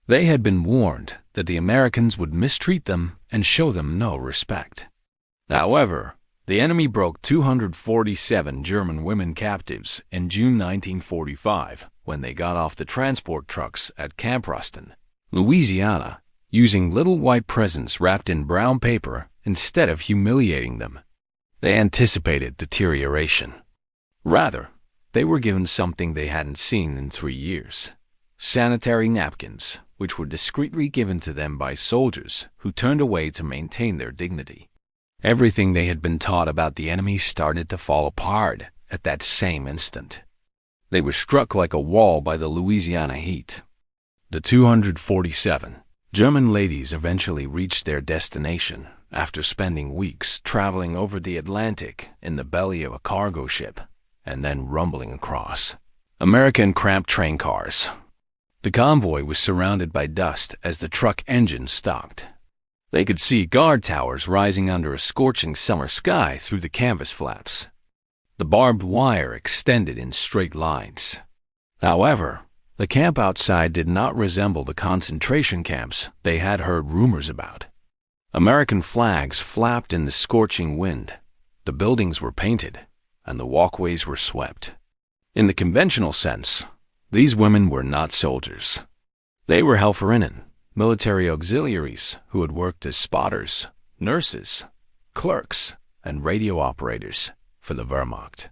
They had been warned that the Americans would mistreat them and show them no respect. However, the enemy broke 247 German women captives in June 1945 when they got off the transport trucks at Camp Ruston, Louisiana, using little white presents wrapped in brown paper instead of humiliating them. They anticipated deterioration. Rather, they were given something they hadn't seen in 3 years: sanitary napkins, which were discreetly given to them by soldiers who turned away to maintain their dignity. Everything they had been taught about the enemy started to fall apart at that same instant. They were struck like a wall by the Louisiana heat. The 247 German ladies eventually reached their destination after spending weeks traveling over the Atlantic in the belly of a cargo ship and then rumbling across American cramped train cars. The convoy was surrounded by dust as the truck engine stopped. They could see guard towers rising under a scorching summer sky through the canvas flaps. The barbed wire extended in straight lines. However, the camp outside did not resemble the concentration camps they had heard rumors about. American flags flapped in the scorching wind, the buildings were painted, and the walkways were swept. In the conventional sense, these women were not soldiers. They were Helferinnen, military auxiliaries who had worked as spotters, nurses, clerks, and radio operators for the Wehrmacht.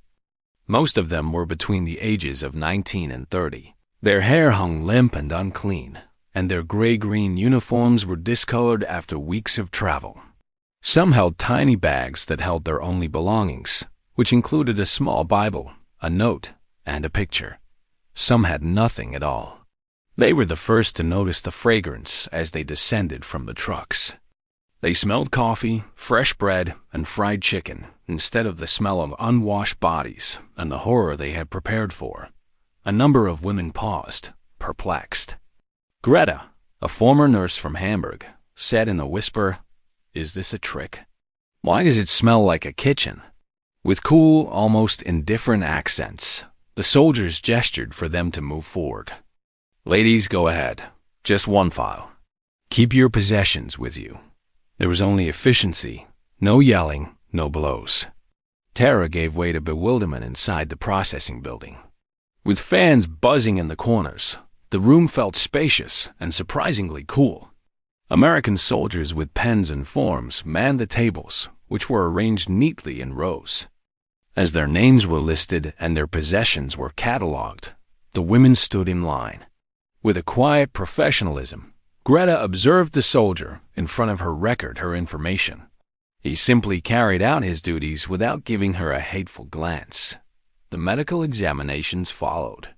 Most of them were between the ages of 19 and 30. Their hair hung limp and unclean, and their gray-green uniforms were discolored after weeks of travel. Some held tiny bags that held their only belongings, which included a small Bible, a note, and a picture. Some had nothing at all. They were the first to notice the fragrance as they descended from the trucks. They smelled coffee, fresh bread, and fried chicken instead of the smell of unwashed bodies and the horror they had prepared for. A number of women paused, perplexed. Greta, a former nurse from Hamburg, said in a whisper, "Is this a trick? Why does it smell like a kitchen?" With cool, almost indifferent accents, the soldiers gestured for them to move forward. "Ladies, go ahead. Just one file. Keep your possessions with you." There was only efficiency, no yelling, no blows. Terror gave way to bewilderment inside the processing building. With fans buzzing in the corners, the room felt spacious and surprisingly cool. American soldiers with pens and forms manned the tables, which were arranged neatly in rows. As their names were listed and their possessions were catalogued, the women stood in line. With a quiet professionalism, Greta observed the soldier in front of her record her information. He simply carried out his duties without giving her a hateful glance. The medical examinations followed.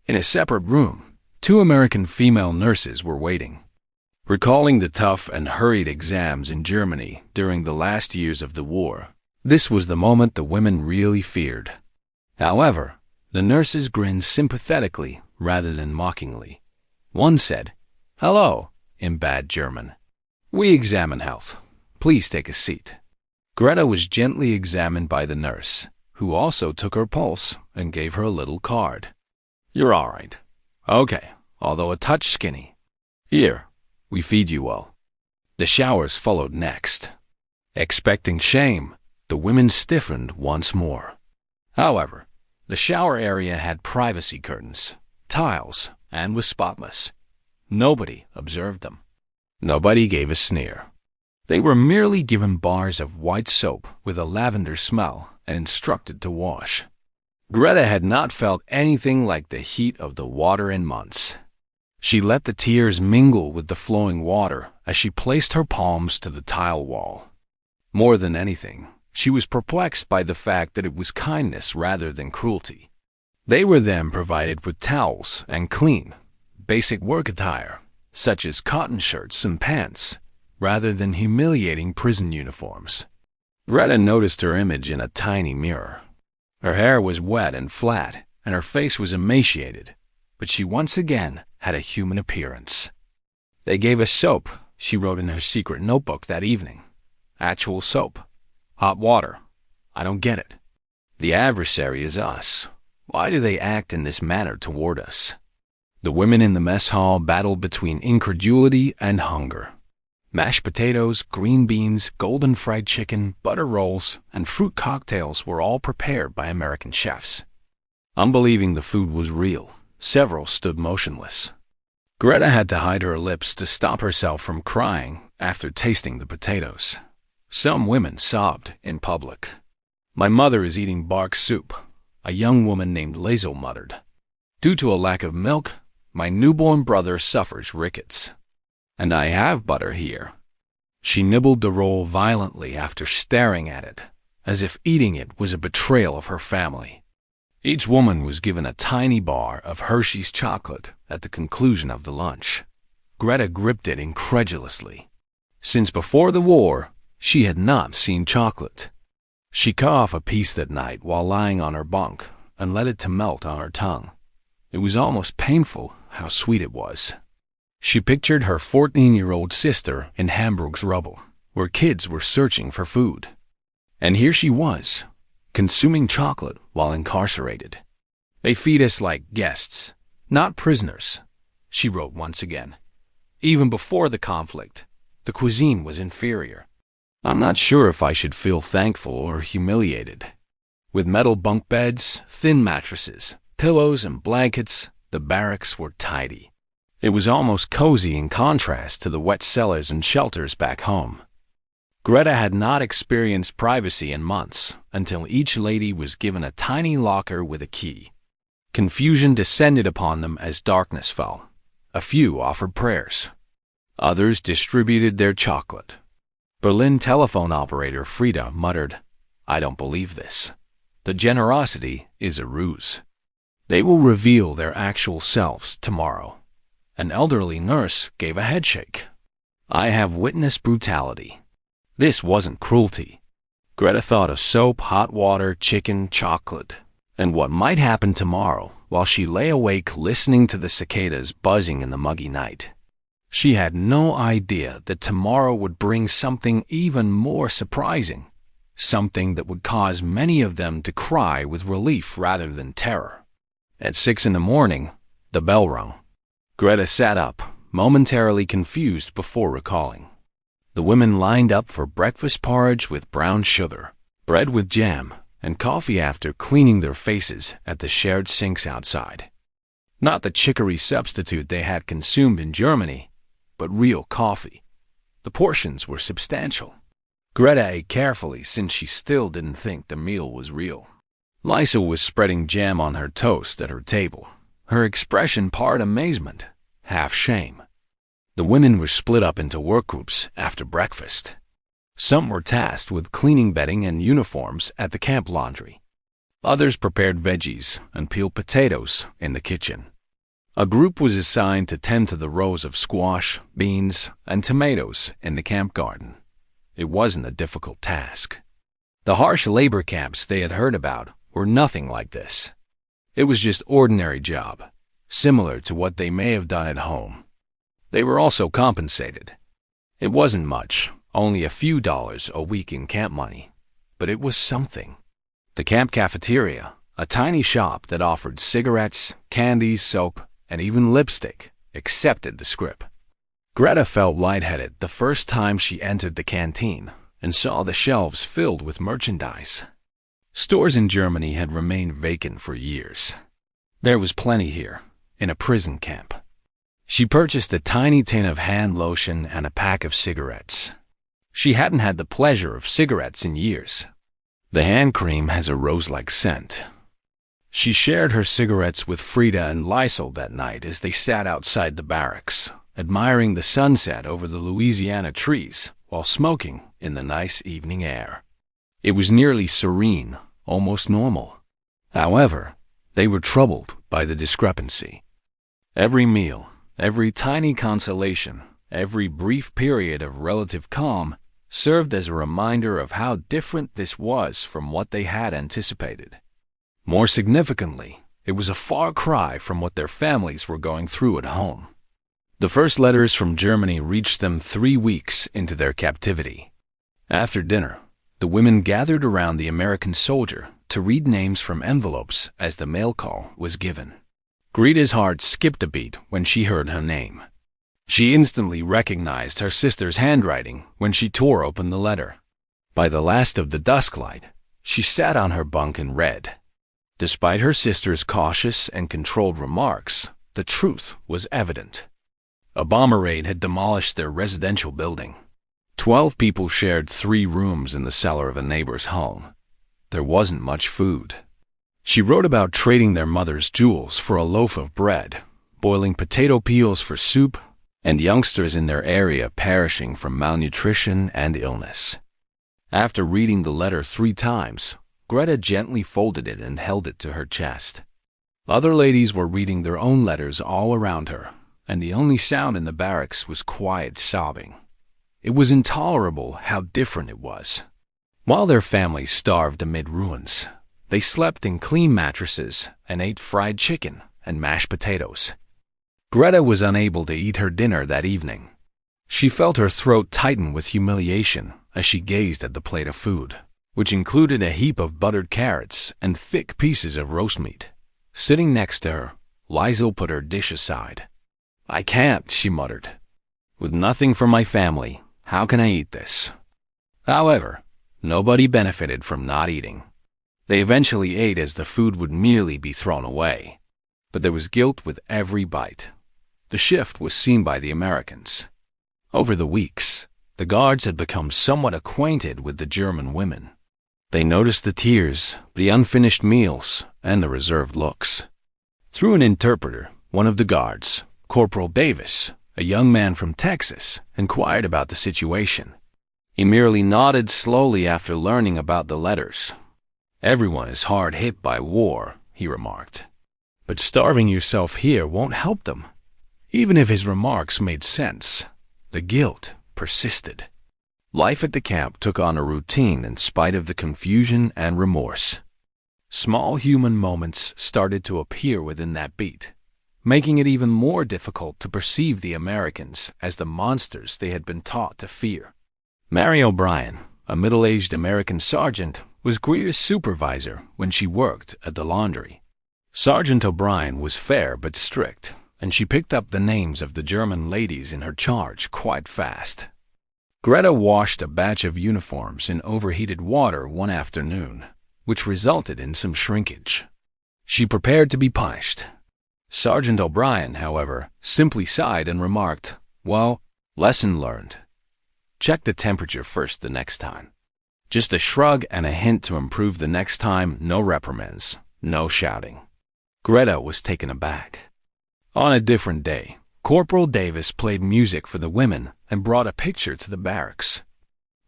In a separate room, 2 American female nurses were waiting. Recalling the tough and hurried exams in Germany during the last years of the war, this was the moment the women really feared. However, the nurses grinned sympathetically rather than mockingly. One said, "Hello," in bad German. "We examine health. Please take a seat." Greta was gently examined by the nurse, who also took her pulse and gave her a little card. "You're all right. Okay, although a touch skinny. Here, we feed you well." The showers followed next. Expecting shame, the women stiffened once more. However, the shower area had privacy curtains, tiles, and was spotless. Nobody observed them. Nobody gave a sneer. They were merely given bars of white soap with a lavender smell and instructed to wash. Greta had not felt anything like the heat of the water in months. She let the tears mingle with the flowing water as she placed her palms to the tile wall. More than anything, she was perplexed by the fact that it was kindness rather than cruelty. They were then provided with towels and clean, basic work attire, such as cotton shirts and pants, rather than humiliating prison uniforms. Greta noticed her image in a tiny mirror. Her hair was wet and flat, and her face was emaciated, but she once again had a human appearance. "They gave us soap," she wrote in her secret notebook that evening. "Actual soap. Hot water. I don't get it. The adversary is us. Why do they act in this manner toward us?" The women in the mess hall battled between incredulity and hunger. Mashed potatoes, green beans, golden fried chicken, butter rolls, and fruit cocktails were all prepared by American chefs. Unbelieving the food was real, several stood motionless. Greta had to hide her lips to stop herself from crying after tasting the potatoes. Some women sobbed in public. "My mother is eating bark soup," a young woman named Lazel muttered. "Due to a lack of milk, my newborn brother suffers rickets. And I have butter here." She nibbled the roll violently after staring at it, as if eating it was a betrayal of her family. Each woman was given a tiny bar of Hershey's chocolate at the conclusion of the lunch. Greta gripped it incredulously. Since before the war, she had not seen chocolate. She cut off a piece that night while lying on her bunk and let it to melt on her tongue. It was almost painful how sweet it was. She pictured her 14-year-old sister in Hamburg's rubble, where kids were searching for food. And here she was, consuming chocolate while incarcerated. "They feed us like guests, not prisoners," she wrote once again. Even before the conflict, the cuisine was inferior. "I'm not sure if I should feel thankful or humiliated." With metal bunk beds, thin mattresses, pillows, and blankets, the barracks were tidy. It was almost cozy in contrast to the wet cellars and shelters back home. Greta had not experienced privacy in months until each lady was given a tiny locker with a key. Confusion descended upon them as darkness fell. A few offered prayers. Others distributed their chocolate. Berlin telephone operator Frieda muttered, "I don't believe this. The generosity is a ruse. They will reveal their actual selves tomorrow." An elderly nurse gave a headshake. "I have witnessed brutality. This wasn't cruelty." Greta thought of soap, hot water, chicken, chocolate, and what might happen tomorrow while she lay awake listening to the cicadas buzzing in the muggy night. She had no idea that tomorrow would bring something even more surprising, something that would cause many of them to cry with relief rather than terror. At 6 a.m, the bell rung. Greta sat up, momentarily confused before recalling. The women lined up for breakfast porridge with brown sugar, bread with jam, and coffee after cleaning their faces at the shared sinks outside. Not the chicory substitute they had consumed in Germany, but real coffee. The portions were substantial. Greta ate carefully since she still didn't think the meal was real. Liesel was spreading jam on her toast at her table, her expression part amazement, half shame. The women were split up into work groups after breakfast. Some were tasked with cleaning bedding and uniforms at the camp laundry. Others prepared veggies and peeled potatoes in the kitchen. A group was assigned to tend to the rows of squash, beans, and tomatoes in the camp garden. It wasn't a difficult task. The harsh labor camps they had heard about were nothing like this. It was just ordinary job, similar to what they may have done at home. They were also compensated. It wasn't much, only a few dollars a week in camp money, but it was something. The camp cafeteria, a tiny shop that offered cigarettes, candy, soap, and even lipstick, accepted the scrip. Greta felt lightheaded the first time she entered the canteen and saw the shelves filled with merchandise. Stores in Germany had remained vacant for years. There was plenty here, in a prison camp. She purchased a tiny tin of hand lotion and a pack of cigarettes. She hadn't had the pleasure of cigarettes in years. The hand cream has a rose-like scent. She shared her cigarettes with Frieda and Liesel that night as they sat outside the barracks, admiring the sunset over the Louisiana trees while smoking in the nice evening air. It was nearly serene, almost normal. However, they were troubled by the discrepancy. Every meal, every tiny consolation, every brief period of relative calm served as a reminder of how different this was from what they had anticipated. More significantly, it was a far cry from what their families were going through at home. The first letters from Germany reached them 3 weeks into their captivity. After dinner, the women gathered around the American soldier to read names from envelopes as the mail call was given. Greta's heart skipped a beat when she heard her name. She instantly recognized her sister's handwriting when she tore open the letter. By the last of the dusklight, she sat on her bunk and read. Despite her sister's cautious and controlled remarks, the truth was evident. A bomber raid had demolished their residential building. 12 people shared 3 rooms in the cellar of a neighbor's home. There wasn't much food. She wrote about trading their mother's jewels for a loaf of bread, boiling potato peels for soup, and youngsters in their area perishing from malnutrition and illness. After reading the letter 3 times, Greta gently folded it and held it to her chest. Other ladies were reading their own letters all around her, and the only sound in the barracks was quiet sobbing. It was intolerable how different it was. While their families starved amid ruins, they slept in clean mattresses and ate fried chicken and mashed potatoes. Greta was unable to eat her dinner that evening. She felt her throat tighten with humiliation as she gazed at the plate of food, which included a heap of buttered carrots and thick pieces of roast meat. Sitting next to her, Liesl put her dish aside. "I can't," she muttered. "With nothing for my family, how can I eat this?" However, nobody benefited from not eating. They eventually ate as the food would merely be thrown away. But there was guilt with every bite. The shift was seen by the Americans. Over the weeks, the guards had become somewhat acquainted with the German women. They noticed the tears, the unfinished meals, and the reserved looks. Through an interpreter, one of the guards, Corporal Davis, a young man from Texas, inquired about the situation. He merely nodded slowly after learning about the letters. "Everyone is hard hit by war," he remarked. "But starving yourself here won't help them." Even if his remarks made sense, the guilt persisted. Life at the camp took on a routine in spite of the confusion and remorse. Small human moments started to appear within that beat, making it even more difficult to perceive the Americans as the monsters they had been taught to fear. Mary O'Brien, a middle-aged American sergeant, was Greer's supervisor when she worked at the laundry. Sergeant O'Brien was fair but strict, and she picked up the names of the German ladies in her charge quite fast. Greta washed a batch of uniforms in overheated water one afternoon, which resulted in some shrinkage. She prepared to be punished. Sergeant O'Brien, however, simply sighed and remarked, "Well, lesson learned. Check the temperature first the next time." Just a shrug and a hint to improve the next time, no reprimands, no shouting. Greta was taken aback. On a different day, Corporal Davis played music for the women and brought a picture to the barracks.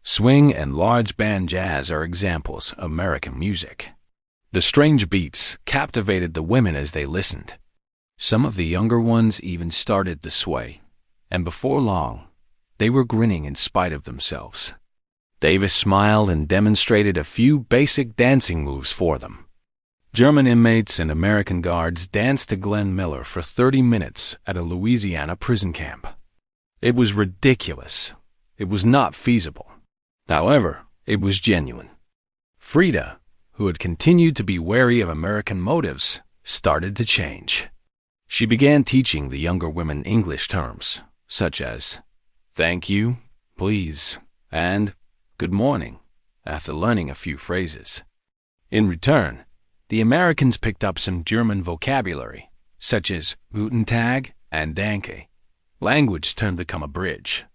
Swing and large band jazz are examples of American music. The strange beats captivated the women as they listened. Some of the younger ones even started to sway, and before long, they were grinning in spite of themselves. Davis smiled and demonstrated a few basic dancing moves for them. German inmates and American guards danced to Glenn Miller for 30 minutes at a Louisiana prison camp. It was ridiculous. It was not feasible. However, it was genuine. Frida, who had continued to be wary of American motives, started to change. She began teaching the younger women English terms, such as "thank you," "please," and "good morning," after learning a few phrases. In return, the Americans picked up some German vocabulary, such as Guten Tag and Danke. Language turned to become a bridge.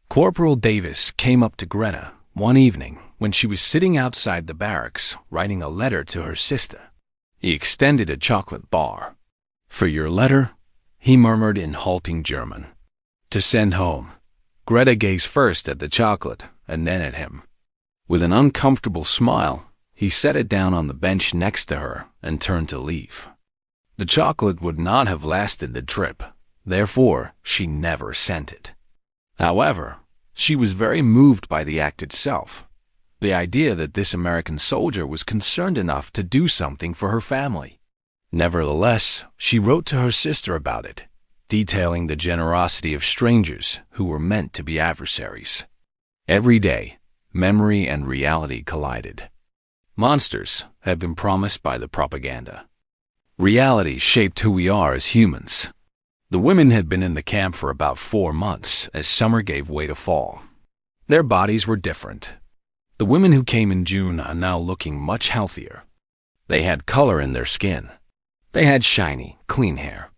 Corporal Davis came up to Greta one evening when she was sitting outside the barracks writing a letter to her sister. He extended a chocolate bar. "For your letter," he murmured in halting German. "To send home." Greta gazed first at the chocolate and then at him. With an uncomfortable smile, he set it down on the bench next to her and turned to leave. The chocolate would not have lasted the trip, therefore she never sent it. However, she was very moved by the act itself, the idea that this American soldier was concerned enough to do something for her family. Nevertheless, she wrote to her sister about it, detailing the generosity of strangers who were meant to be adversaries. Every day, memory and reality collided. Monsters had been promised by the propaganda. Reality shaped who we are as humans. The women had been in the camp for about 4 months as summer gave way to fall. Their bodies were different. The women who came in June are now looking much healthier. They had color in their skin. They had shiny, clean hair.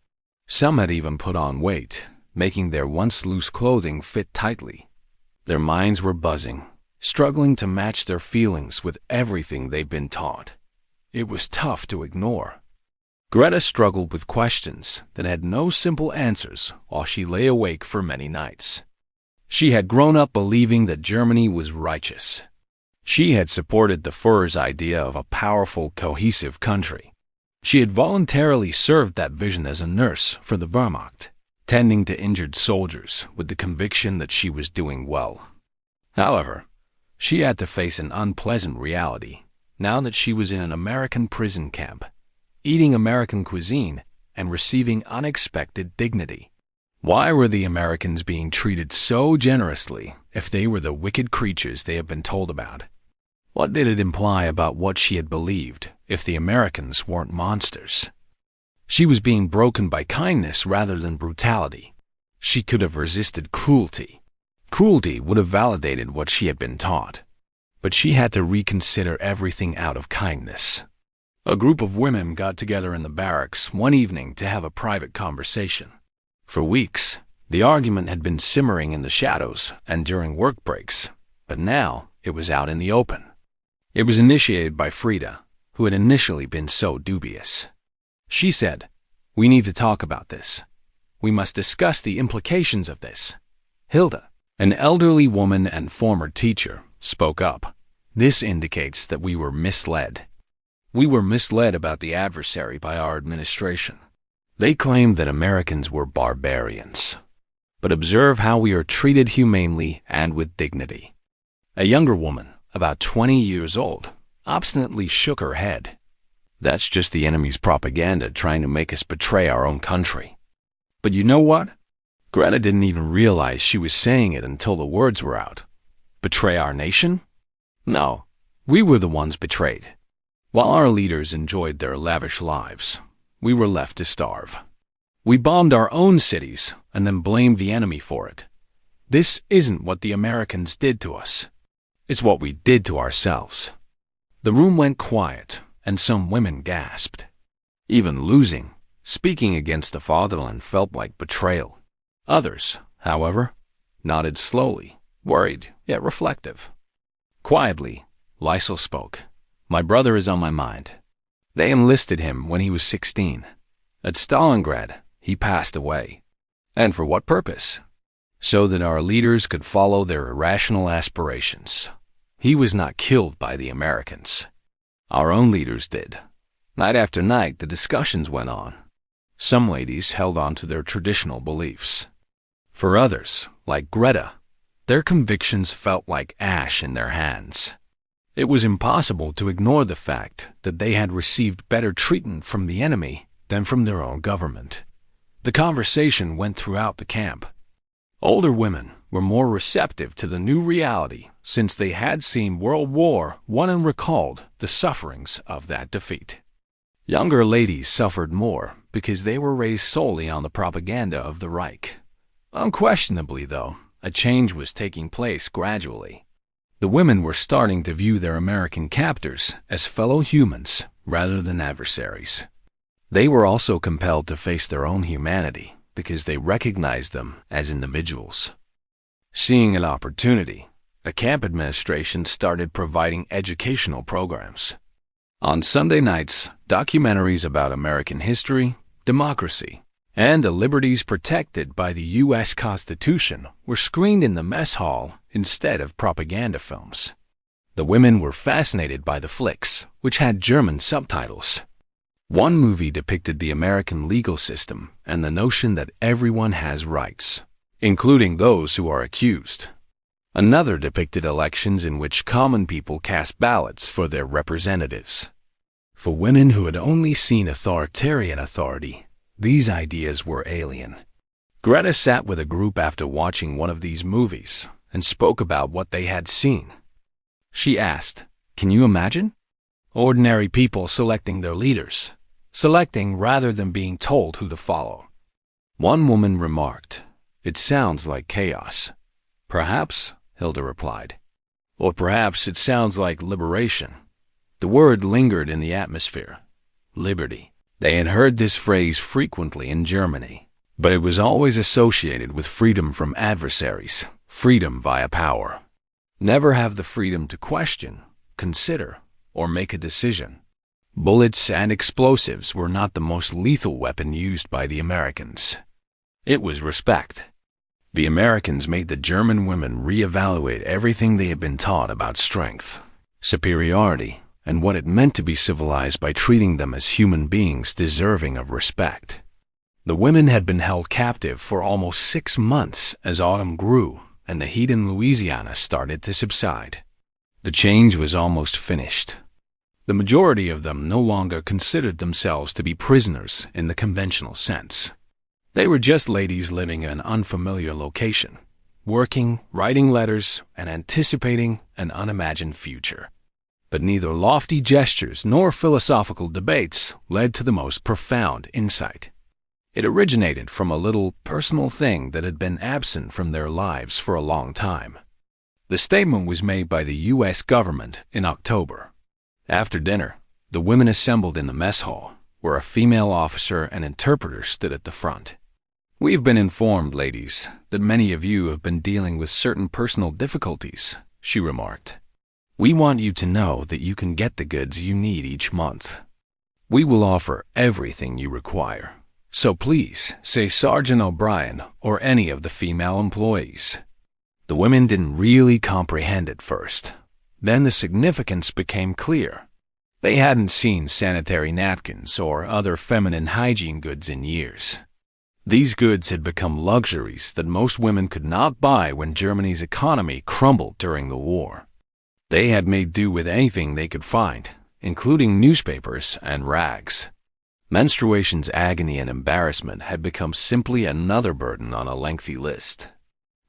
Some had even put on weight, making their once loose clothing fit tightly. Their minds were buzzing, struggling to match their feelings with everything they'd been taught. It was tough to ignore. Greta struggled with questions that had no simple answers while she lay awake for many nights. She had grown up believing that Germany was righteous. She had supported the Führer's idea of a powerful, cohesive country. She had voluntarily served that vision as a nurse for the Wehrmacht, tending to injured soldiers with the conviction that she was doing well. However, she had to face an unpleasant reality now that she was in an American prison camp, eating American cuisine and receiving unexpected dignity. Why were the Americans being treated so generously if they were the wicked creatures they had been told about? What did it imply about what she had believed if the Americans weren't monsters? She was being broken by kindness rather than brutality. She could have resisted cruelty. Cruelty would have validated what she had been taught. But she had to reconsider everything out of kindness. A group of women got together in the barracks one evening to have a private conversation. For weeks, the argument had been simmering in the shadows and during work breaks, but now it was out in the open. It was initiated by Frida, who had initially been so dubious. She said, "We need to talk about this. We must discuss the implications of this." Hilda, an elderly woman and former teacher, spoke up. "This indicates that we were misled. We were misled about the adversary by our administration. They claimed that Americans were barbarians. But observe how we are treated humanely and with dignity." A younger woman, about 20 years old, obstinately shook her head. "That's just the enemy's propaganda trying to make us betray our own country." But you know what? Greta didn't even realize she was saying it until the words were out. Betray our nation? No, we were the ones betrayed. While our leaders enjoyed their lavish lives, we were left to starve. We bombed our own cities and then blamed the enemy for it. This isn't what the Americans did to us. It's what we did to ourselves. The room went quiet, and some women gasped. Even losing, speaking against the fatherland felt like betrayal. Others, however, nodded slowly, worried yet reflective. Quietly, Lysel spoke. "My brother is on my mind. They enlisted him when he was 16. At Stalingrad, he passed away. And for what purpose? So that our leaders could follow their irrational aspirations. He was not killed by the Americans. Our own leaders did. Night after night, the discussions went on. Some ladies held on to their traditional beliefs. For others, like Greta, their convictions felt like ash in their hands. It was impossible to ignore the fact that they had received better treatment from the enemy than from their own government. The conversation went throughout the camp. Older women were more receptive to the new reality since they had seen World War I and recalled the sufferings of that defeat. Younger ladies suffered more because they were raised solely on the propaganda of the Reich. Unquestionably, though, a change was taking place gradually. The women were starting to view their American captors as fellow humans rather than adversaries. They were also compelled to face their own humanity because they recognized them as individuals. Seeing an opportunity, the camp administration started providing educational programs. On Sunday nights, documentaries about American history, democracy, and the liberties protected by the U.S. Constitution were screened in the mess hall instead of propaganda films. The women were fascinated by the flicks, which had German subtitles. One movie depicted the American legal system and the notion that everyone has rights, including those who are accused. Another depicted elections in which common people cast ballots for their representatives. For women who had only seen authoritarian authority, these ideas were alien. Greta sat with a group after watching one of these movies and spoke about what they had seen. She asked, "Can you imagine? Ordinary people selecting their leaders. selecting rather than being told who to follow. One woman remarked, "It sounds like chaos." "Perhaps," Hilda replied. "Or perhaps it sounds like liberation." The word lingered in the atmosphere. Liberty. They had heard this phrase frequently in Germany, but it was always associated with freedom from adversaries, freedom via power. Never have the freedom to question, consider, or make a decision. Bullets and explosives were not the most lethal weapon used by the Americans. It was respect. The Americans made the German women reevaluate everything they had been taught about strength, superiority, and what it meant to be civilized by treating them as human beings deserving of respect. The women had been held captive for almost 6 months as autumn grew and the heat in Louisiana started to subside. The change was almost finished. The majority of them no longer considered themselves to be prisoners in the conventional sense. They were just ladies living in an unfamiliar location, working, writing letters, and anticipating an unimagined future. But neither lofty gestures nor philosophical debates led to the most profound insight. It originated from a little personal thing that had been absent from their lives for a long time. The statement was made by the U.S. government in October. After dinner, the women assembled in the mess hall, where a female officer and interpreter stood at the front. "We've been informed, ladies, that many of you have been dealing with certain personal difficulties," she remarked. "We want you to know that you can get the goods you need each month. We will offer everything you require. So please say Sergeant O'Brien or any of the female employees." The women didn't really comprehend at first. Then the significance became clear. They hadn't seen sanitary napkins or other feminine hygiene goods in years. These goods had become luxuries that most women could not buy when Germany's economy crumbled during the war. They had made do with anything they could find, including newspapers and rags. Menstruation's agony and embarrassment had become simply another burden on a lengthy list.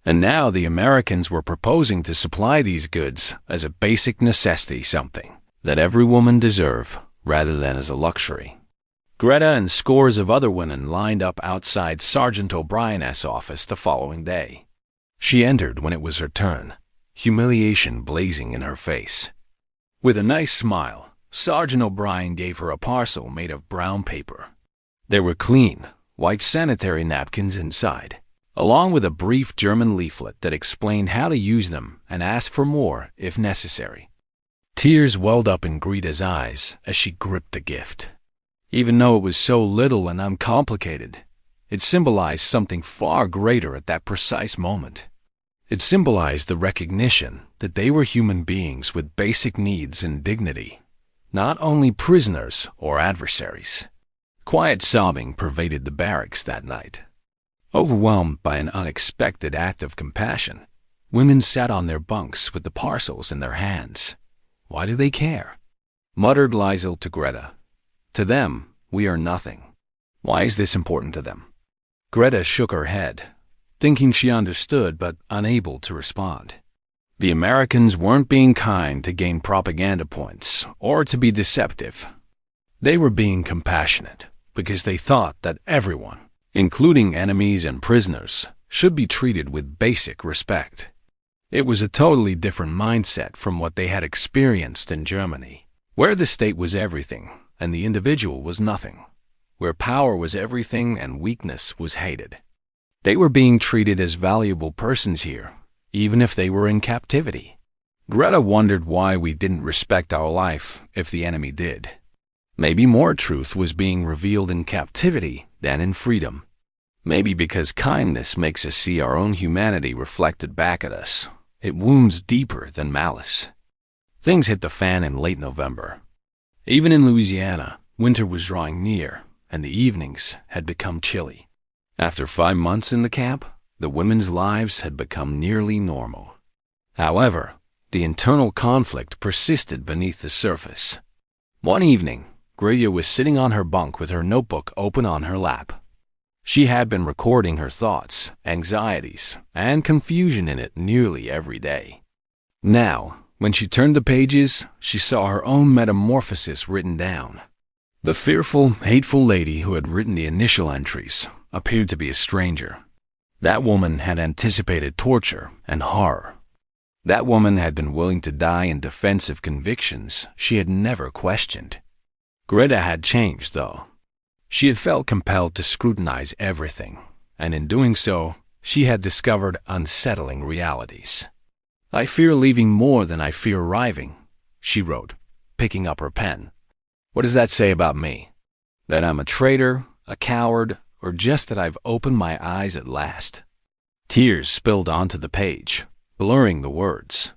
And now the Americans were proposing to supply these goods as a basic necessity, something that every woman deserved rather than as a luxury. Greta and scores of other women lined up outside Sergeant O'Brien's office the following day. She entered when it was her turn, humiliation blazing in her face. With a nice smile, Sergeant O'Brien gave her a parcel made of brown paper. There were clean, white sanitary napkins inside, along with a brief German leaflet that explained how to use them and asked for more if necessary. Tears welled up in Greta's eyes as she gripped the gift. Even though it was so little and uncomplicated, it symbolized something far greater at that precise moment. It symbolized the recognition that they were human beings with basic needs and dignity, not only prisoners or adversaries. Quiet sobbing pervaded the barracks that night. Overwhelmed by an unexpected act of compassion, women sat on their bunks with the parcels in their hands. "Why do they care?" muttered Liesel to Greta. "To them, we are nothing. Why is this important to them?" Greta shook her head, thinking she understood but unable to respond. The Americans weren't being kind to gain propaganda points or to be deceptive. They were being compassionate because they thought that everyone, including enemies and prisoners, should be treated with basic respect. It was a totally different mindset from what they had experienced in Germany, where the state was everything and the individual was nothing, where power was everything and weakness was hated. They were being treated as valuable persons here, even if they were in captivity. Greta wondered why we didn't respect our life if the enemy did. Maybe more truth was being revealed in captivity than in freedom. Maybe because kindness makes us see our own humanity reflected back at us, it wounds deeper than malice. Things hit the fan in late November. Even in Louisiana, winter was drawing near, and the evenings had become chilly. After 5 months in the camp, the women's lives had become nearly normal. However, the internal conflict persisted beneath the surface. One evening, Greta was sitting on her bunk with her notebook open on her lap. She had been recording her thoughts, anxieties, and confusion in it nearly every day. Now, when she turned the pages, she saw her own metamorphosis written down. The fearful, hateful lady who had written the initial entries appeared to be a stranger. That woman had anticipated torture and horror. That woman had been willing to die in defense of convictions she had never questioned. Greta had changed, though. She had felt compelled to scrutinize everything, and in doing so, she had discovered unsettling realities. "I fear leaving more than I fear arriving," she wrote, picking up her pen. "What does that say about me? That I'm a traitor, a coward, or just that I've opened my eyes at last?" Tears spilled onto the page, blurring the words.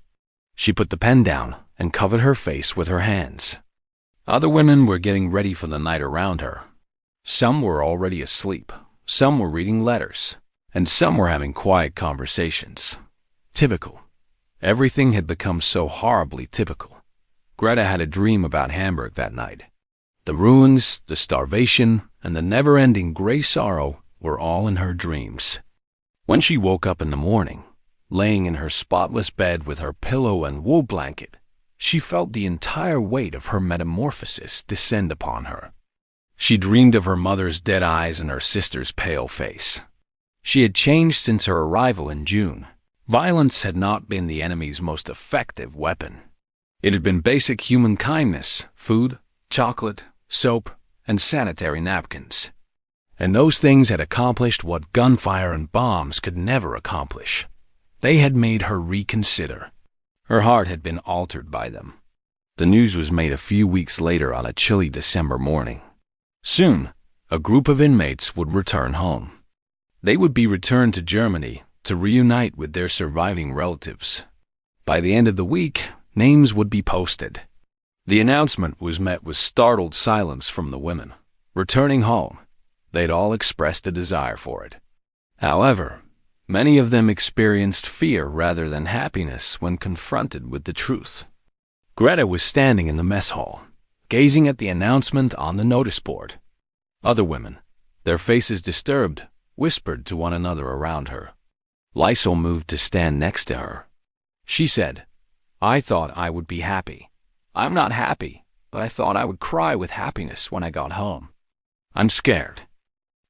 She put the pen down and covered her face with her hands. Other women were getting ready for the night around her. Some were already asleep, some were reading letters, and some were having quiet conversations. Typical. Everything had become so horribly typical. Greta had a dream about Hamburg that night. The ruins, the starvation, and the never-ending gray sorrow were all in her dreams. When she woke up in the morning, laying in her spotless bed with her pillow and wool blanket, she felt the entire weight of her metamorphosis descend upon her. She dreamed of her mother's dead eyes and her sister's pale face. She had changed since her arrival in June. Violence had not been the enemy's most effective weapon. It had been basic human kindness, food, chocolate, soap, and sanitary napkins. And those things had accomplished what gunfire and bombs could never accomplish. They had made her reconsider. Her heart had been altered by them. The news was made a few weeks later on a chilly December morning. Soon, a group of inmates would return home. They would be returned to Germany to reunite with their surviving relatives. By the end of the week, names would be posted. The announcement was met with startled silence from the women. Returning home, they'd all expressed a desire for it. However, many of them experienced fear rather than happiness when confronted with the truth. Greta was standing in the mess hall, gazing at the announcement on the notice board. Other women, their faces disturbed, whispered to one another around her. Lysol moved to stand next to her. She said, "I thought I would be happy. I'm not happy, but I thought I would cry with happiness when I got home. I'm scared."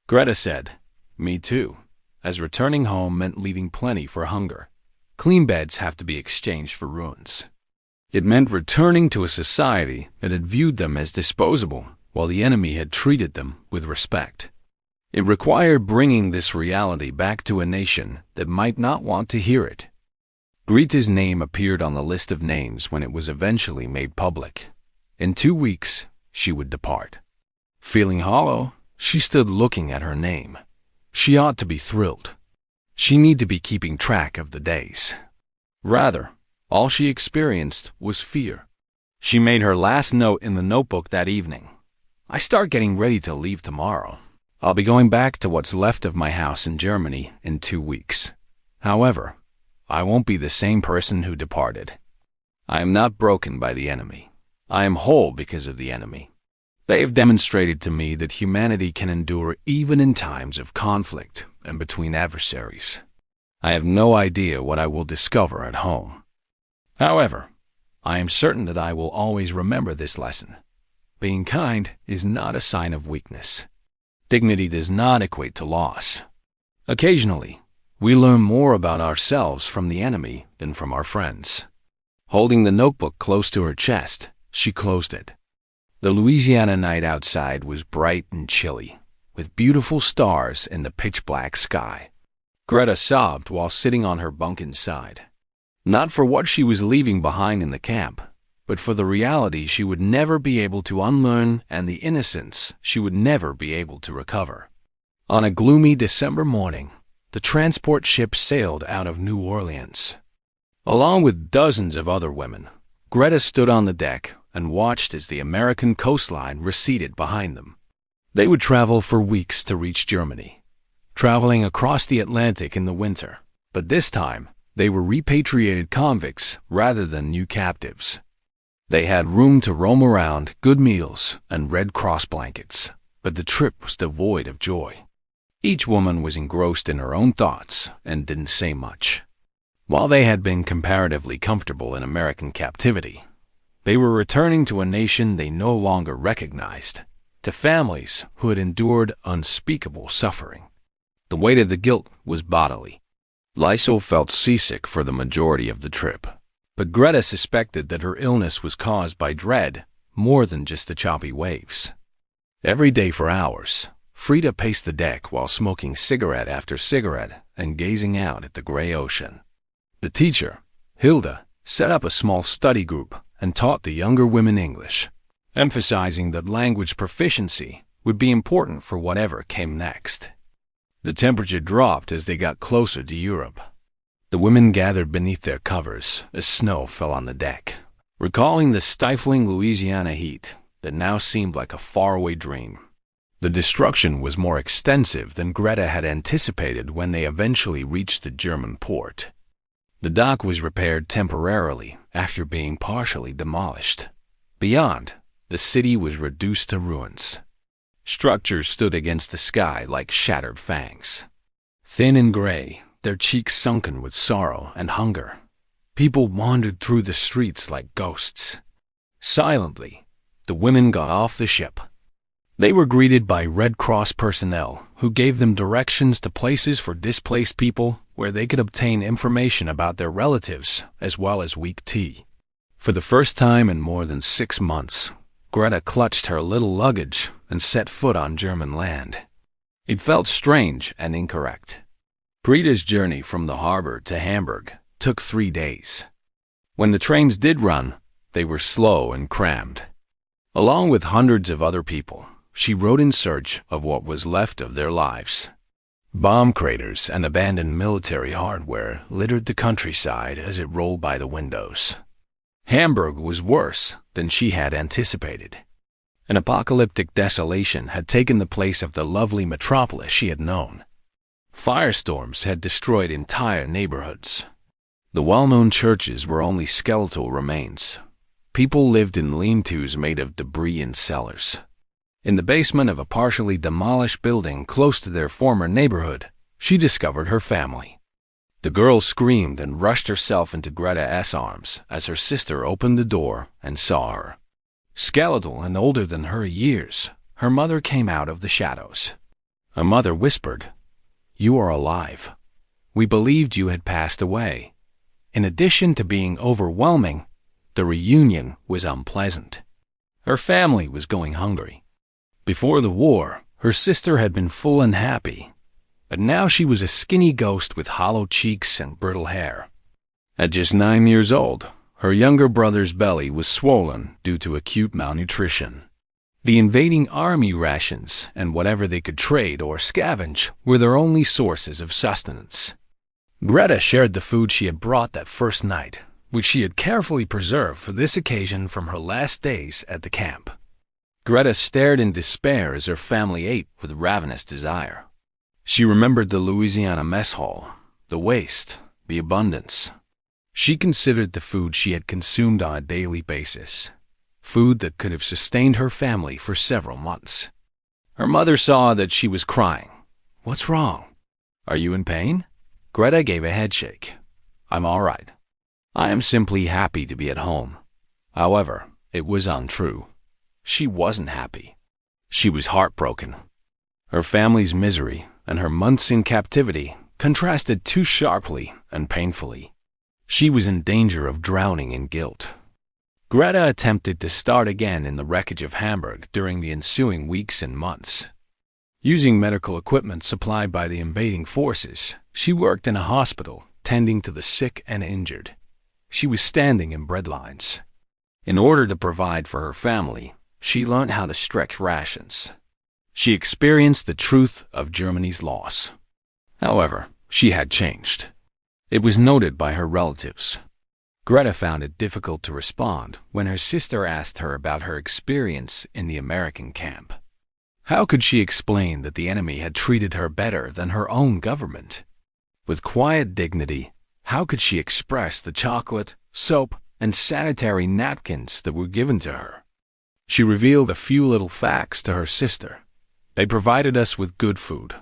Greta said, "Me too," as returning home meant leaving plenty for hunger. Clean beds have to be exchanged for ruins. It meant returning to a society that had viewed them as disposable, while the enemy had treated them with respect. It required bringing this reality back to a nation that might not want to hear it. Greta's name appeared on the list of names when it was eventually made public. In 2 weeks, she would depart. Feeling hollow, she stood looking at her name. She ought to be thrilled. She needed to be keeping track of the days. Rather, all she experienced was fear. She made her last note in the notebook that evening. "I start getting ready to leave tomorrow. I'll be going back to what's left of my house in Germany in 2 weeks. However, I won't be the same person who departed. I am not broken by the enemy. I am whole because of the enemy. They have demonstrated to me that humanity can endure even in times of conflict and between adversaries. I have no idea what I will discover at home. However, I am certain that I will always remember this lesson. Being kind is not a sign of weakness. Dignity does not equate to loss. Occasionally, we learn more about ourselves from the enemy than from our friends." Holding the notebook close to her chest, she closed it. The Louisiana night outside was bright and chilly, with beautiful stars in the pitch-black sky. Greta sobbed while sitting on her bunk inside. Not for what she was leaving behind in the camp, but for the reality she would never be able to unlearn and the innocence she would never be able to recover. On a gloomy December morning, the transport ship sailed out of New Orleans. Along with dozens of other women, Greta stood on the deck and watched as the American coastline receded behind them. They would travel for weeks to reach Germany, traveling across the Atlantic in the winter, but this time, they were repatriated convicts rather than new captives. They had room to roam around, good meals, and Red Cross blankets, but the trip was devoid of joy. Each woman was engrossed in her own thoughts and didn't say much. While they had been comparatively comfortable in American captivity, they were returning to a nation they no longer recognized. to families who had endured unspeakable suffering. The weight of the guilt was bodily. Liesel felt seasick for the majority of the trip, but Greta suspected that her illness was caused by dread more than just the choppy waves. Every day for hours, Frida paced the deck while smoking cigarette after cigarette and gazing out at the gray ocean. The teacher, Hilda, set up a small study group and taught the younger women English, emphasizing that language proficiency would be important for whatever came next. The temperature dropped as they got closer to Europe. The women gathered beneath their covers as snow fell on the deck, recalling the stifling Louisiana heat that now seemed like a faraway dream. The destruction was more extensive than Greta had anticipated when they eventually reached the German port. The dock was repaired temporarily after being partially demolished. Beyond, the city was reduced to ruins. Structures stood against the sky like shattered fangs. Thin and gray, their cheeks sunken with sorrow and hunger, people wandered through the streets like ghosts. Silently, the women got off the ship. They were greeted by Red Cross personnel who gave them directions to places for displaced people where they could obtain information about their relatives as well as weak tea. For the first time in more than 6 months, Greta clutched her little luggage and set foot on German land. It felt strange and incorrect. Frida's journey from the harbor to Hamburg took 3 days. When the trains did run, they were slow and crammed. Along with hundreds of other people, she rode in search of what was left of their lives. Bomb craters and abandoned military hardware littered the countryside as it rolled by the windows. Hamburg was worse than she had anticipated. An apocalyptic desolation had taken the place of the lovely metropolis she had known. Firestorms had destroyed entire neighborhoods. The well-known churches were only skeletal remains. People lived in lean-tos made of debris and cellars. In the basement of a partially demolished building close to their former neighborhood, she discovered her family. The girl screamed and rushed herself into Greta's arms as her sister opened the door and saw her. Skeletal and older than her years, her mother came out of the shadows. Her mother whispered, "You are alive. We believed you had passed away." In addition to being overwhelming, the reunion was unpleasant. Her family was going hungry. Before the war, her sister had been full and happy, but now she was a skinny ghost with hollow cheeks and brittle hair. At just 9 years old, her younger brother's belly was swollen due to acute malnutrition. The invading army rations and whatever they could trade or scavenge were their only sources of sustenance. Greta shared the food she had brought that first night, which she had carefully preserved for this occasion from her last days at the camp. Greta stared in despair as her family ate with ravenous desire. She remembered the Louisiana mess hall, the waste, the abundance. She considered the food she had consumed on a daily basis, food that could have sustained her family for several months. Her mother saw that she was crying. "What's wrong? Are you in pain?" Greta gave a headshake. "I'm all right. I am simply happy to be at home." However, it was untrue. She wasn't happy. She was heartbroken. Her family's misery and her months in captivity contrasted too sharply and painfully. She was in danger of drowning in guilt. Greta attempted to start again in the wreckage of Hamburg during the ensuing weeks and months. Using medical equipment supplied by the invading forces, she worked in a hospital tending to the sick and injured. She was standing in bread lines. In order to provide for her family, she learned how to stretch rations. She experienced the truth of Germany's loss. However, she had changed. It was noted by her relatives. Greta found it difficult to respond when her sister asked her about her experience in the American camp. How could she explain that the enemy had treated her better than her own government? With quiet dignity, how could she express the chocolate, soap, and sanitary napkins that were given to her? She revealed a few little facts to her sister. They provided us with good food.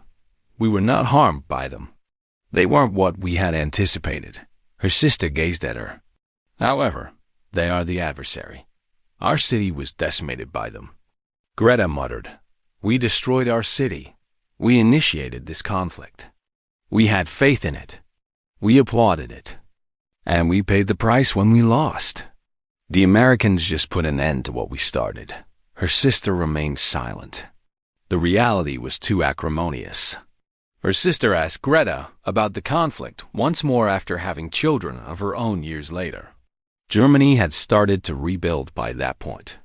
We were not harmed by them. They weren't what we had anticipated. Her sister gazed at her. However, they are the adversary. Our city was decimated by them. Greta muttered, We destroyed our city. We initiated this conflict. We had faith in it. We applauded it. And we paid the price when we lost. The Americans just put an end to what we started. Her sister remained silent. The reality was too acrimonious. Her sister asked Greta about the conflict once more after having children of her own years later. Germany had started to rebuild by that point.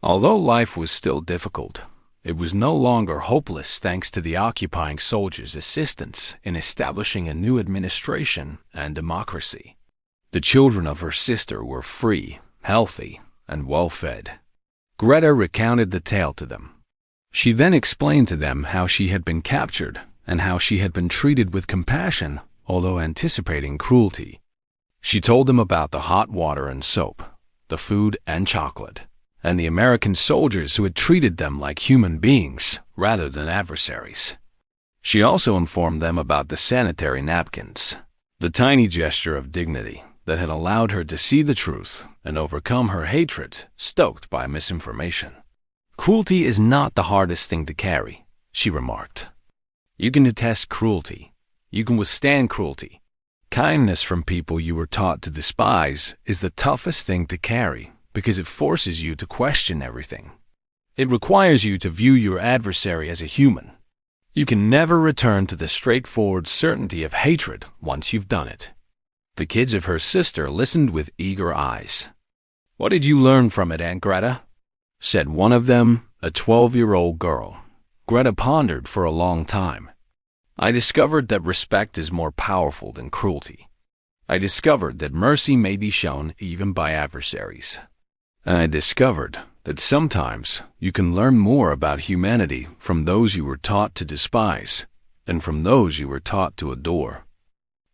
Although life was still difficult, it was no longer hopeless thanks to the occupying soldiers' assistance in establishing a new administration and democracy. The children of her sister were free, healthy, and well-fed. Greta recounted the tale to them. She then explained to them how she had been captured and how she had been treated with compassion, although anticipating cruelty. She told them about the hot water and soap, the food and chocolate, and the American soldiers who had treated them like human beings rather than adversaries. She also informed them about the sanitary napkins, the tiny gesture of dignity that had allowed her to see the truth and overcome her hatred stoked by misinformation. "Cruelty is not the hardest thing to carry," she remarked. "You can detest cruelty. You can withstand cruelty. Kindness from people you were taught to despise is the toughest thing to carry because it forces you to question everything. It requires you to view your adversary as a human. You can never return to the straightforward certainty of hatred once you've done it." The kids of her sister listened with eager eyes. "What did you learn from it, Aunt Greta?" said one of them, a 12-year-old girl. Greta pondered for a long time. "I discovered that respect is more powerful than cruelty. I discovered that mercy may be shown even by adversaries. And I discovered that sometimes you can learn more about humanity from those you were taught to despise than from those you were taught to adore.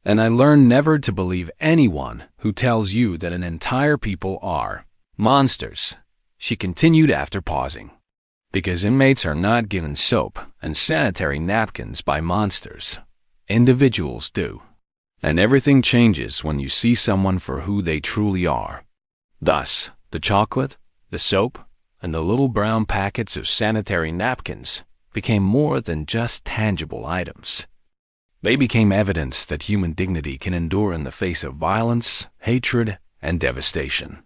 And I learned never to believe anyone who tells you that an entire people are monsters," she continued after pausing. "Because inmates are not given soap and sanitary napkins by monsters. Individuals do. And everything changes when you see someone for who they truly are. Thus, the chocolate, the soap, and the little brown packets of sanitary napkins became more than just tangible items. They became evidence that human dignity can endure in the face of violence, hatred, and devastation.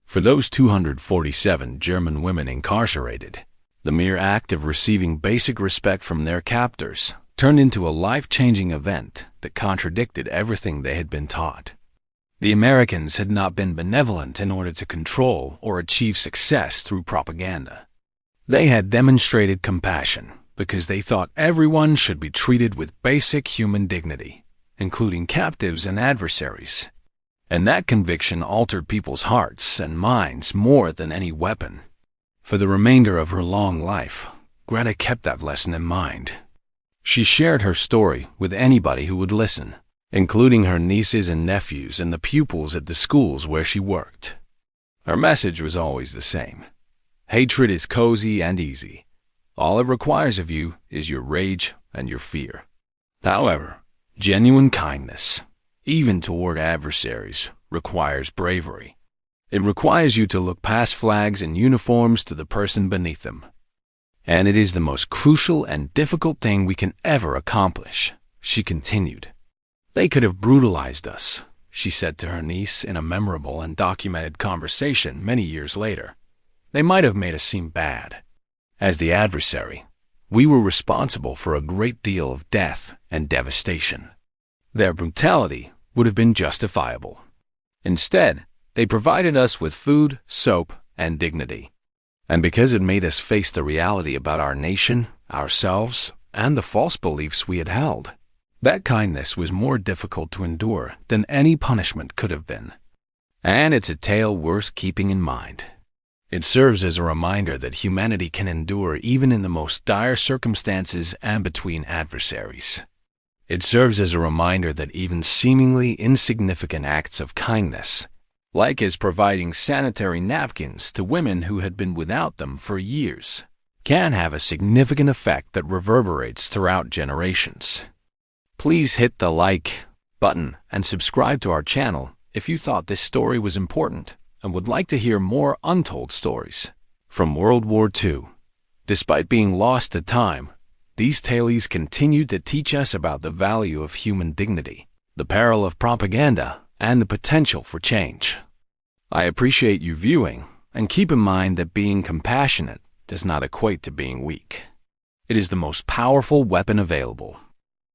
For those 247 German women incarcerated, the mere act of receiving basic respect from their captors turned into a life-changing event that contradicted everything they had been taught. The Americans had not been benevolent in order to control or achieve success through propaganda. They had demonstrated compassion because they thought everyone should be treated with basic human dignity, including captives and adversaries. And that conviction altered people's hearts and minds more than any weapon. For the remainder of her long life, Greta kept that lesson in mind. She shared her story with anybody who would listen, including her nieces and nephews and the pupils at the schools where she worked. Her message was always the same. Hatred is cozy and easy. All it requires of you is your rage and your fear. However, genuine kindness, even toward adversaries, requires bravery. It requires you to look past flags and uniforms to the person beneath them. And it is the most crucial and difficult thing we can ever accomplish," she continued. "They could have brutalized us," she said to her niece in a memorable and documented conversation many years later. "They might have made us seem bad. As the adversary, we were responsible for a great deal of death and devastation. Their brutality would have been justifiable. Instead, they provided us with food, soap, and dignity. And because it made us face the reality about our nation, ourselves, and the false beliefs we had held, that kindness was more difficult to endure than any punishment could have been. And it's a tale worth keeping in mind. It serves as a reminder that humanity can endure even in the most dire circumstances and between adversaries. It serves as a reminder that even seemingly insignificant acts of kindness, like as providing sanitary napkins to women who had been without them for years, can have a significant effect that reverberates throughout generations. Please hit the like button and subscribe to our channel if you thought this story was important and would like to hear more untold stories from World War II. Despite being lost to time, these tales continue to teach us about the value of human dignity, the peril of propaganda, and the potential for change. I appreciate you viewing, and keep in mind that being compassionate does not equate to being weak. It is the most powerful weapon available.